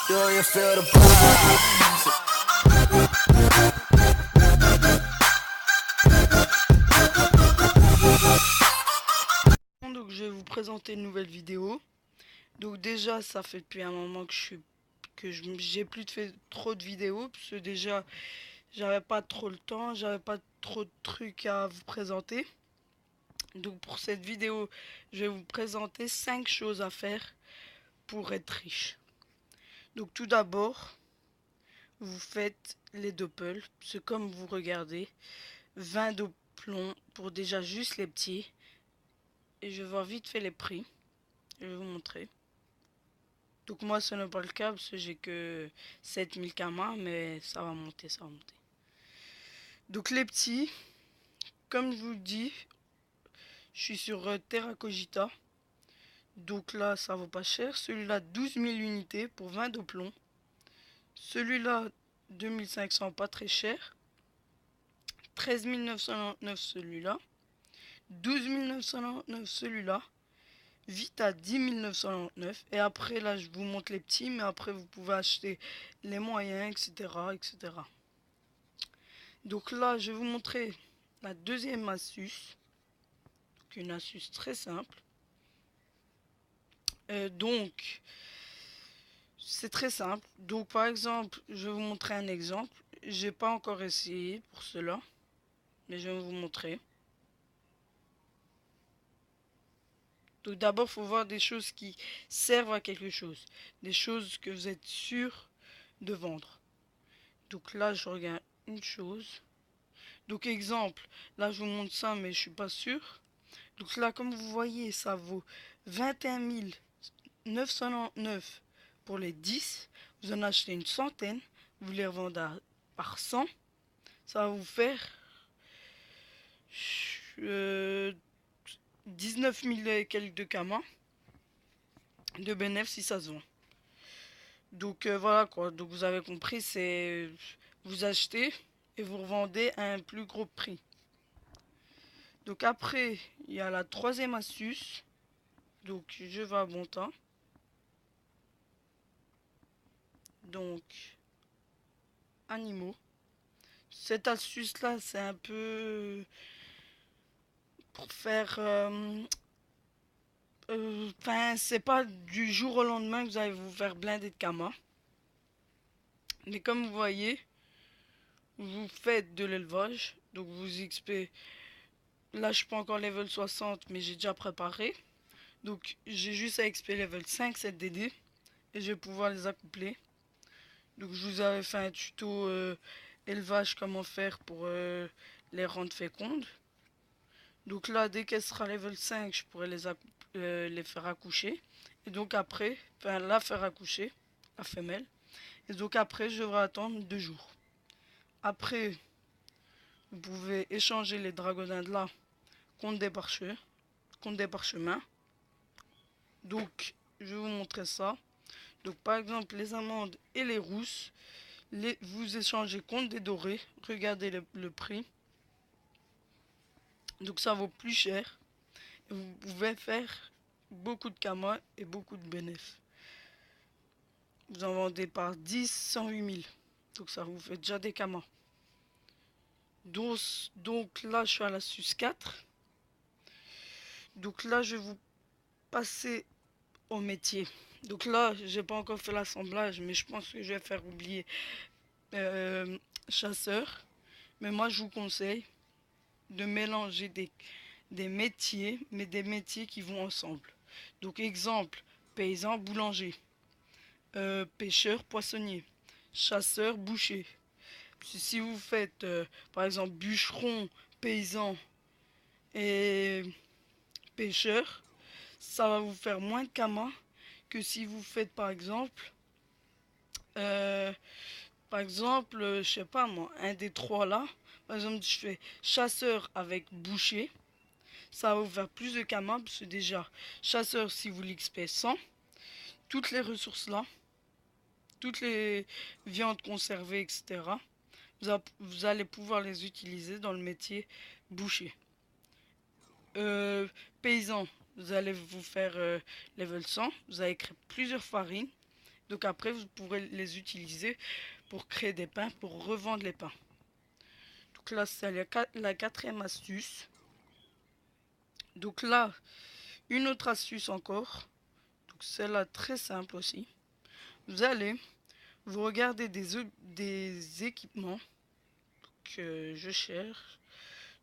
Do you feel the vibes? Donc je vais vous présenter une nouvelle vidéo. Donc déjà ça fait depuis un moment que j'ai plus fait trop de vidéos parce que déjà j'avais pas trop le temps, j'avais pas trop de trucs à vous présenter. Donc pour cette vidéo, je vais vous présenter 5 choses à faire pour être riche. Donc tout d'abord, vous faites les doppels, c'est comme vous regardez, 20 de plomb pour déjà juste les petits. Et je vais voir vite fait les prix, je vais vous montrer. Donc moi ce n'est pas le cas parce que j'ai que 7000 kamas, mais ça va monter, ça va monter. Donc les petits, comme je vous le dis, je suis sur Terra Cogita. Donc là ça vaut pas cher. Celui-là 12 000 unités pour 20 de plomb. Celui-là 2500, pas très cher. 13 999 celui-là. 12 999 celui-là. Vite à 10 999. Et après là je vous montre les petits, mais après vous pouvez acheter les moyens, etc. etc. Donc là, je vais vous montrer la deuxième astuce. Donc une astuce très simple. Donc, c'est très simple. Donc, par exemple, je vais vous montrer un exemple. J'ai pas encore essayé pour cela, mais je vais vous montrer. Donc, d'abord, il faut voir des choses qui servent à quelque chose. Des choses que vous êtes sûr de vendre. Donc là, je regarde une chose. Donc, exemple, là, je vous montre ça, mais je suis pas sûr. Donc là, comme vous voyez, ça vaut 21 999 pour les 10. Vous en achetez une centaine. Vous les revendez par 100. Ça va vous faire 19 000 et quelques de kamas de bénéfice si ça se vend. Donc voilà quoi. Donc vous avez compris, c'est vous achetez et vous revendez à un plus gros prix. Donc après, il y a la troisième astuce. Donc je vais à bon temps. Donc animaux. Cette astuce-là, c'est un peu pour faire... Enfin, c'est pas du jour au lendemain que vous allez vous faire blinder de kamas. Mais comme vous voyez, vous faites de l'élevage. Donc vous XP... Là, je suis pas encore level 60, mais j'ai déjà préparé. Donc j'ai juste à XP level 5, 7 DD. Et je vais pouvoir les accoupler. Donc je vous avais fait un tuto élevage, comment faire pour les rendre fécondes. Donc là, dès qu'elle sera level 5, je pourrai les faire accoucher. Et donc après, enfin la faire accoucher, la femelle. Et donc après, je devrais attendre 2 jours. Après, vous pouvez échanger les dragonins de là contre des parchemins. Donc, je vais vous montrer ça. Donc par exemple, les amandes et les rousses, vous échangez contre des dorés. Regardez le prix. Donc ça vaut plus cher. Et vous pouvez faire beaucoup de kamas et beaucoup de bénéfices. Vous en vendez par 10, 108 000. Donc ça vous fait déjà des kamas. Donc là, je suis à l'astuce 4. Donc là, je vais vous passer au métier. Donc là, j'ai pas encore fait l'assemblage, mais je pense que je vais faire oublier chasseur. Mais moi, je vous conseille de mélanger des métiers, mais des métiers qui vont ensemble. Donc exemple, paysan, boulanger, pêcheur, poissonnier, chasseur, boucher. Si vous faites par exemple bûcheron, paysan et pêcheur, ça va vous faire moins de kamas que si vous faites euh, je sais pas moi, un des trois là. Par exemple, je fais chasseur avec boucher, ça va vous faire plus de kamas parce que déjà, chasseur, si vous l'XP 100, toutes les ressources là, toutes les viandes conservées, etc., vous allez pouvoir les utiliser dans le métier boucher. Paysan, vous allez vous faire level 100, vous allez créer plusieurs farines, Donc après, vous pourrez les utiliser pour créer des pains, pour revendre les pains. Donc là, c'est la quatrième astuce. Donc là, une autre astuce encore. Donc celle-là, très simple aussi. Vous allez, vous regardez des équipements que je cherche.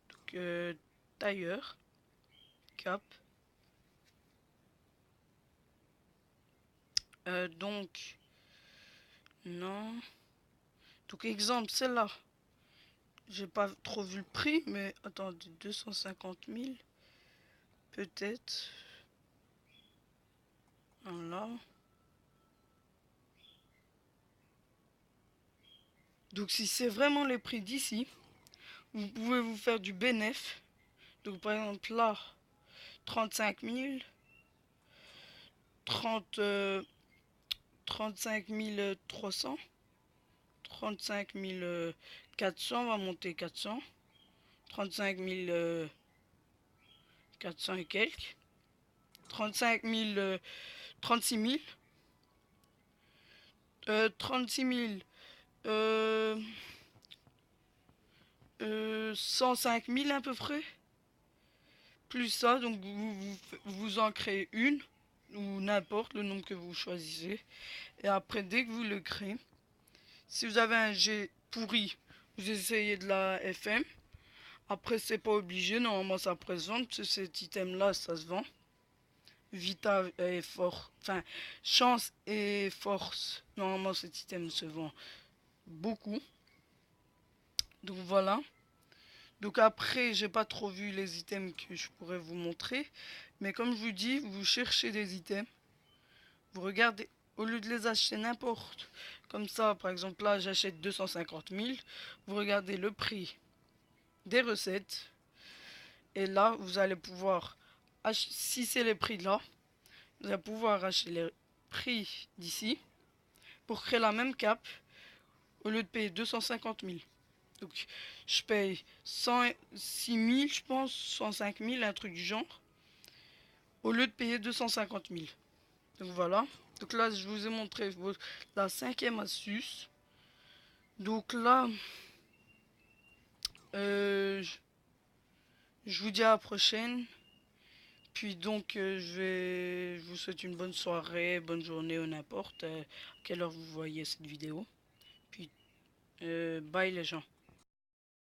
Donc, tailleur, cap. Donc, non. Donc, exemple, celle-là. J'ai pas trop vu le prix, mais attendez, 250 000. Peut-être. Voilà. Donc, si c'est vraiment les prix d'ici, vous pouvez vous faire du bénéf. Donc, par exemple, là, 35 000. 35 300. 35 400, on va monter 400. 35 400 et quelques. 35 000, 36 000. 36 000, 105 000 à peu près. Plus ça, donc vous en créez une, ou n'importe le nombre que vous choisissez. Et après, dès que vous le créez, si vous avez un G pourri, vous essayez de la FM. Après, c'est pas obligé, normalement ça présente, cet item-là, ça se vend. Vita et force, enfin, chance et force, normalement cet item se vend beaucoup. Donc voilà. Donc après, j'ai pas trop vu les items que je pourrais vous montrer. Mais comme je vous dis, vous cherchez des items. Vous regardez, au lieu de les acheter n'importe. Comme ça, par exemple là, j'achète 250 000. Vous regardez le prix des recettes. Et là, vous allez pouvoir, si c'est les prix de là, vous allez pouvoir acheter les prix d'ici. Pour créer la même cape, au lieu de payer 250 000. Donc, je paye 106 000, je pense, 105 000, un truc du genre, au lieu de payer 250 000. Donc voilà. Donc là, je vous ai montré la cinquième astuce. Donc là, je vous dis à la prochaine. Puis donc, je vous souhaite une bonne soirée, bonne journée ou n'importe à quelle heure vous voyez cette vidéo. Puis, bye les gens.